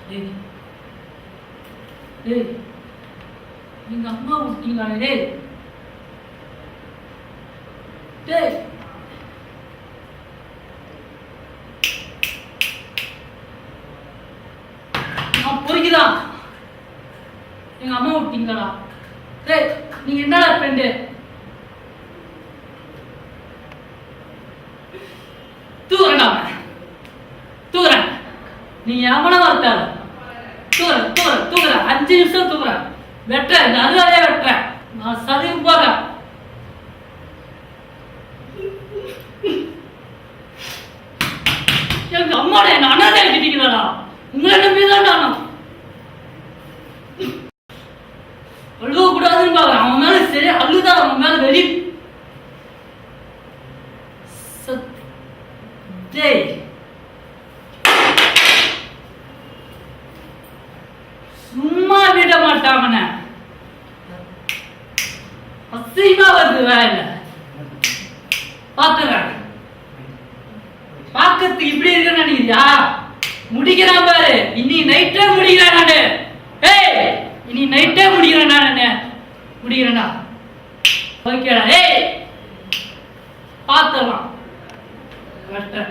டேய் டேய் எங்க அம்மா விட்டீங்களா டேய் டேய் நான் பொறுக்கிதான் எங்க அம்மா விட்டீங்களா டேய் நீங்க என்னடா ஃப்ரெண்டு தூக்குறேன்டா தூக்குறேன் நீ எவன வரத்தால தூக்குறேன் 5 நிமிஷம் தூக்குறேன் வெட்டுறேன் இந்த அருவாலே வெட்டுறேன் நான் சதுக்கு போறேன் எங்க அம்மாட என்ன அனாதை ஆக்கிட்டீங்களா உங்களை நம்பிதான் நான் அழுவ கூடாதுன்னு பாக்குறேன் அவன் மேல சரி அழுதான் அவன் மேல வெளி டேய் சும்மா விட மாட்டாமன அசிங்கமா வருது வேலை பாத்துறேன் பாக்கிறதுக்கு இப்படி இருக்குன்னு நினைக்கிறியா முடிக்கிறான் பாரு இன்னி நைட்டே முடிக்கிறேன் நானு ஏய் இனி நைட்டே முடிக்கிறேன் நான் முடிக்கிறேனா ஓகேடா ஏய் பாத்துடலாம் கரெக்டா